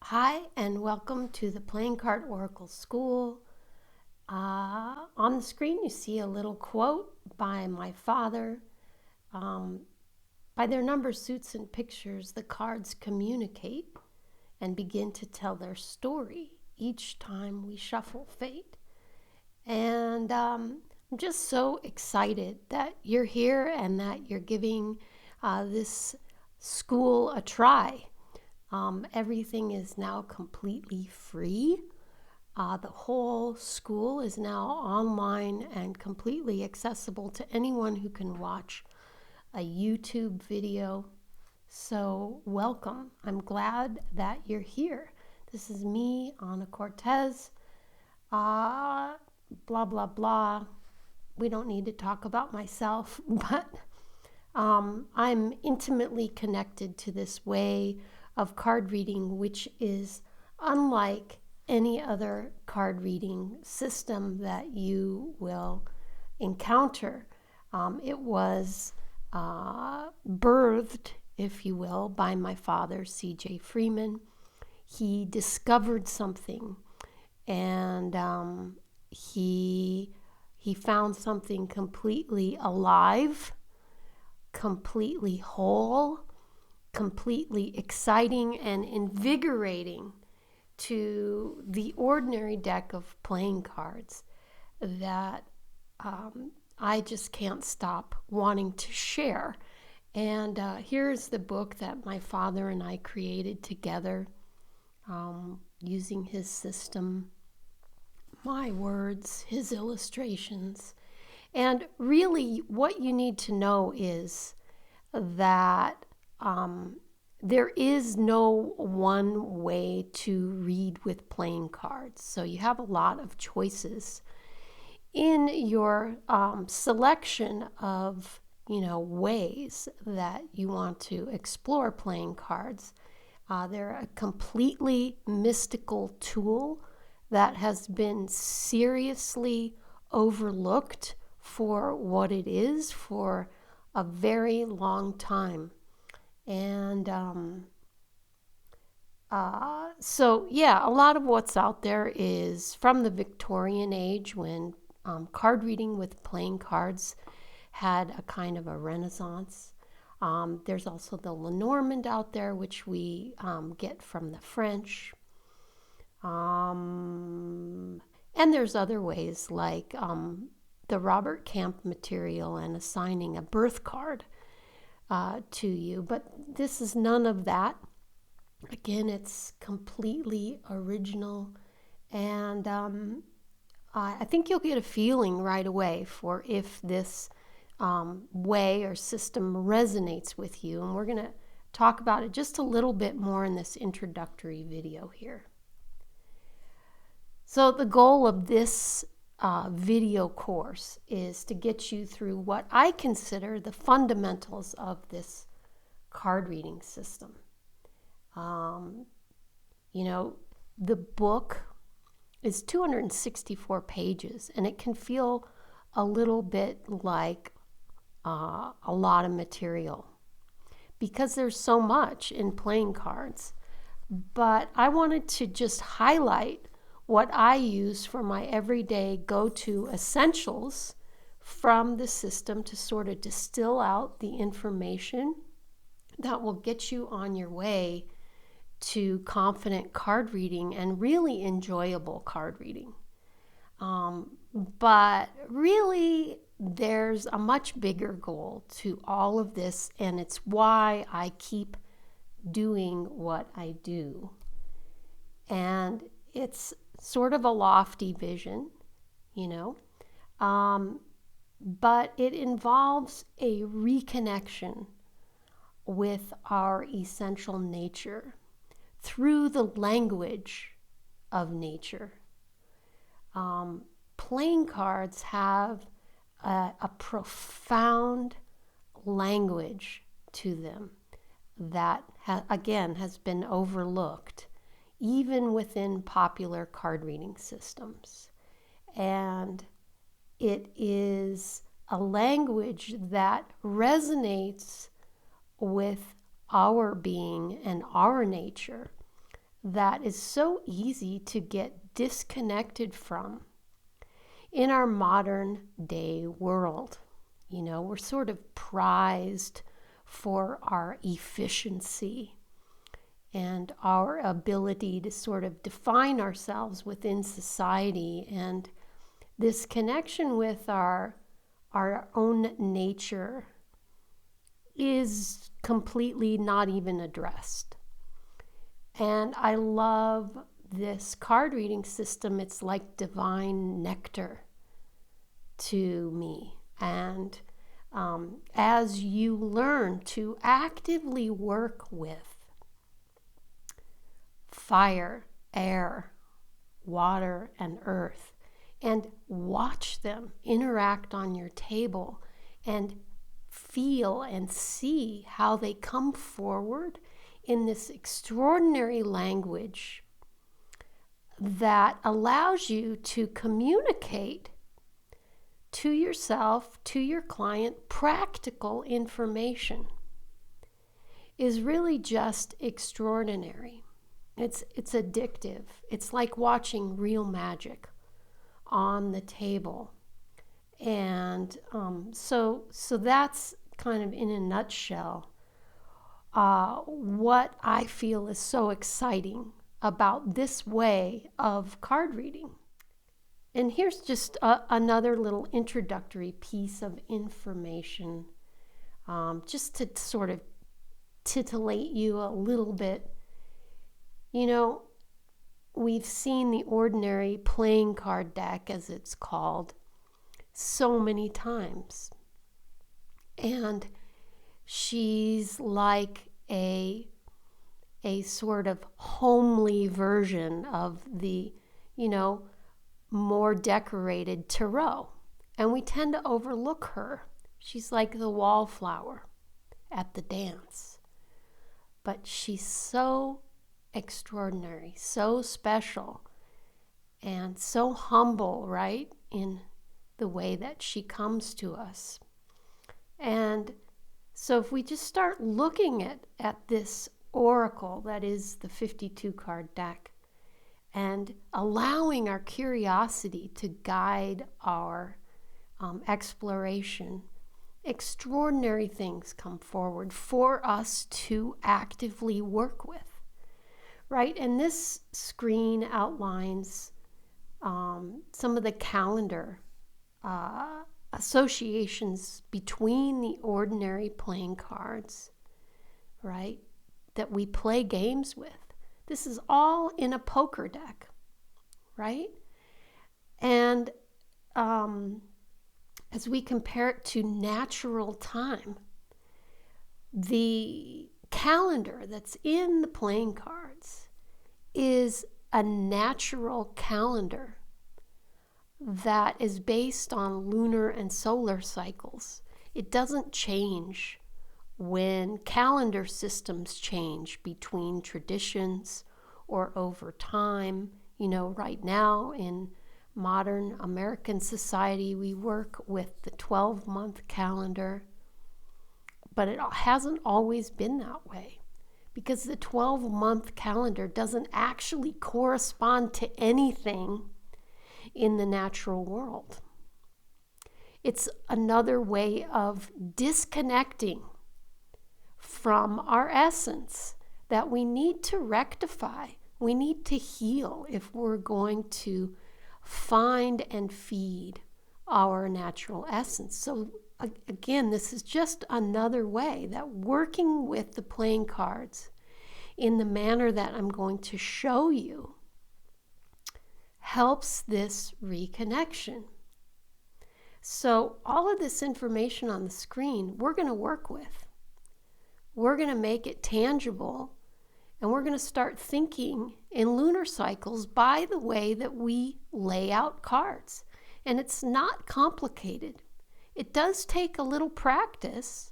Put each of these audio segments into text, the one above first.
Hi, and welcome to the Playing Card Oracle School. On the screen, you see a little quote by my father. By their numbers, suits, and pictures, the cards communicate and begin to tell their story each time we shuffle fate. And I'm just so excited that you're here and that you're giving this school a try. Everything is now completely free. The whole school is now online and completely accessible to anyone who can watch a YouTube video. So, welcome. I'm glad that you're here. This is me, Ana Cortez. Blah, blah, blah. We don't need to talk about myself, but I'm intimately connected to this way of card reading, which is unlike any other card reading system that you will encounter. It was birthed, if you will, by my father, C.J. Freeman. He discovered something, and he found something completely alive, completely whole, completely exciting and invigorating to the ordinary deck of playing cards that I just can't stop wanting to share. And here's the book that my father and I created together using his system, my words, his illustrations. And really, what you need to know is that there is no one way to read with playing cards. So you have a lot of choices in your selection of, ways that you want to explore playing cards. They're a completely mystical tool that has been seriously overlooked for what it is for a very long time. And a lot of what's out there is from the Victorian age, when card reading with playing cards had a kind of a renaissance. There's also the Lenormand out there, which we get from the French. And there's other ways like the Robert Camp material and assigning a birth card to you. But this is none of that. Again, it's completely original. And I think you'll get a feeling right away for if this way or system resonates with you. And we're going to talk about it just a little bit more in this introductory video here. So the goal of this video course is to get you through what I consider the fundamentals of this card reading system. The book is 264 pages, and it can feel a little bit like a lot of material because there's so much in playing cards. But I wanted to just highlight what I use for my everyday go-to essentials from the system to sort of distill out the information that will get you on your way to confident card reading and really enjoyable card reading. But really, there's a much bigger goal to all of this, and it's why I keep doing what I do. And it's sort of a lofty vision, but it involves a reconnection with our essential nature through the language of nature. Playing cards have a profound language to them that, again, has been overlooked even within popular card reading systems. And it is a language that resonates with our being and our nature that is so easy to get disconnected from in our modern day world. We're sort of prized for our efficiency and our ability to sort of define ourselves within society, and this connection with our own nature is completely not even addressed. And I love this card reading system. It's like divine nectar to me. And as you learn to actively work with fire, air, water, and earth, and watch them interact on your table and feel and see how they come forward in this extraordinary language that allows you to communicate to yourself, to your client, practical information, is really just extraordinary. It's addictive. It's like watching real magic on the table. And so that's kind of in a nutshell what I feel is so exciting about this way of card reading. And here's just another little introductory piece of information, just to sort of titillate you a little bit. We've seen the ordinary playing card deck, as it's called, so many times. And she's like a sort of homely version of the, more decorated tarot. And we tend to overlook her. She's like the wallflower at the dance. But she's so extraordinary, so special, and so humble, right, in the way that she comes to us. And so if we just start looking at this oracle that is the 52 card deck and allowing our curiosity to guide our exploration, extraordinary things come forward for us to actively work with, right? And this screen outlines some of the calendar associations between the ordinary playing cards, right, that we play games with. This is all in a poker deck, right? And as we compare it to natural time, the calendar that's in the playing cards is a natural calendar that is based on lunar and solar cycles. It doesn't change when calendar systems change between traditions or over time. Right now in modern American society, we work with the 12-month calendar, but it hasn't always been that way, because the 12-month calendar doesn't actually correspond to anything in the natural world. It's another way of disconnecting from our essence that we need to rectify. We need to heal if we're going to find and feed our natural essence. So again, this is just another way that working with the playing cards in the manner that I'm going to show you helps this reconnection. So all of this information on the screen, we're going to work with. We're going to make it tangible, and we're going to start thinking in lunar cycles by the way that we lay out cards. And it's not complicated. It does take a little practice,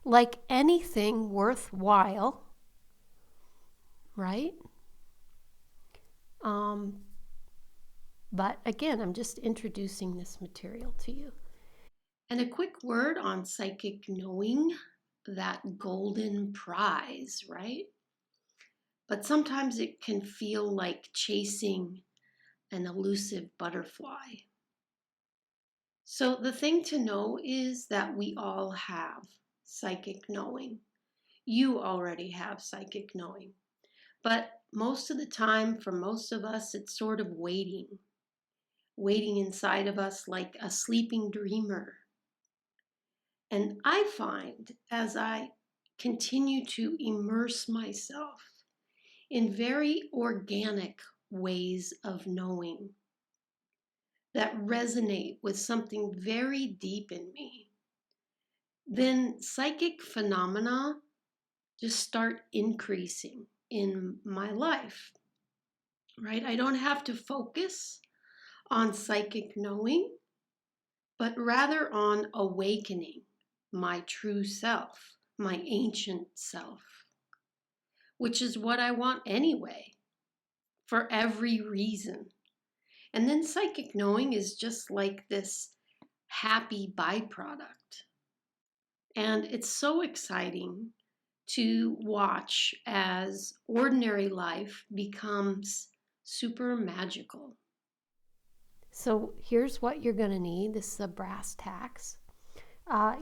like anything worthwhile, right? But again, I'm just introducing this material to you. And a quick word on psychic knowing, that golden prize, right? but sometimes it can feel like chasing an elusive butterfly. So the thing to know is that we all have psychic knowing. You already have psychic knowing. But most of the time, for most of us, it's sort of waiting inside of us like a sleeping dreamer. And I find as I continue to immerse myself in very organic ways of knowing that resonate with something very deep in me, then psychic phenomena just start increasing in my life, right? I don't have to focus on psychic knowing, but rather on awakening my true self, my ancient self, which is what I want anyway, for every reason. And then psychic knowing is just like this happy byproduct. And it's so exciting to watch as ordinary life becomes super magical. So here's what you're going to need. This is a brass tacks.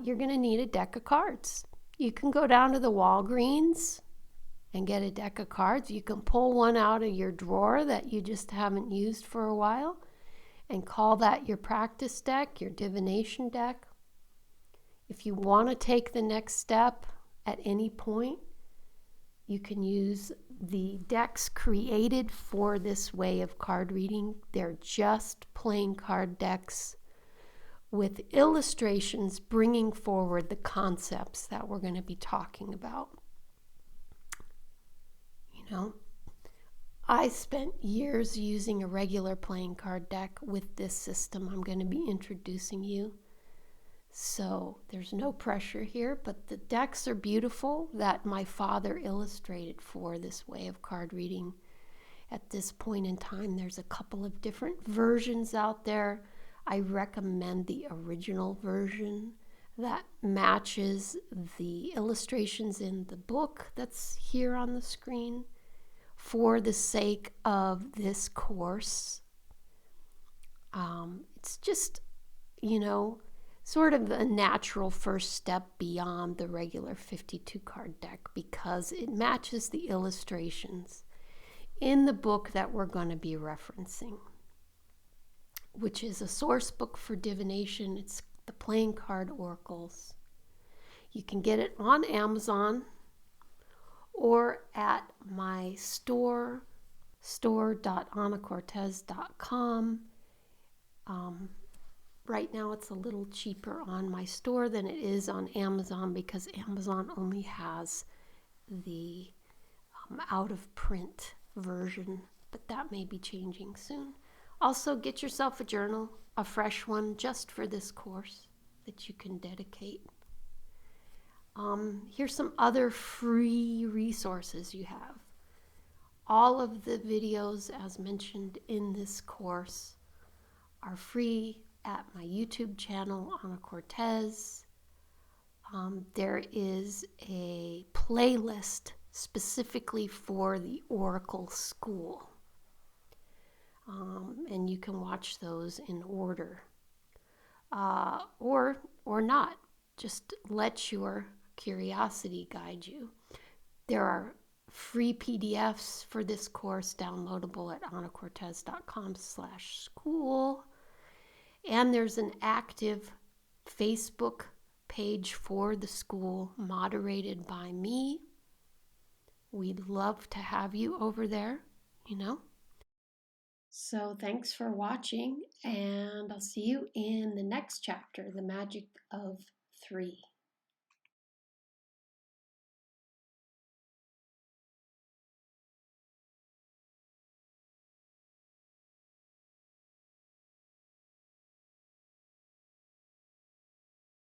You're going to need a deck of cards. You can go down to the Walgreens and get a deck of cards. You can pull one out of your drawer that you just haven't used for a while and call that your practice deck, your divination deck. If you want to take the next step at any point, you can use the decks created for this way of card reading. They're just plain card decks with illustrations bringing forward the concepts that we're going to be talking about. You know, I spent years using a regular playing card deck with this system I'm going to be introducing you. So there's no pressure here, but the decks are beautiful that my father illustrated for this way of card reading. At this point in time, there's a couple of different versions out there. I recommend the original version that matches the illustrations in the book that's here on the screen for the sake of this course. It's just, sort of a natural first step beyond the regular 52 card deck because it matches the illustrations in the book that we're going to be referencing, which is a source book for divination. It's the Playing Card Oracles. You can get it on Amazon or at my store.anacortez.com. Right now it's a little cheaper on my store than it is on Amazon because Amazon only has the out-of-print version, but that may be changing soon. Also, get yourself a journal, a fresh one, just for this course that you can dedicate. Here's some other free resources you have. All of the videos, as mentioned in this course, are free at my YouTube channel, Ana Cortez. There is a playlist specifically for the Oracle School. And you can watch those in order. Or not. Just let your curiosity guide you. There are free PDFs for this course downloadable at anacortez.com/school. And there's an active Facebook page for the school moderated by me. We'd love to have you over there, So thanks for watching, and I'll see you in the next chapter, The Magic of 3.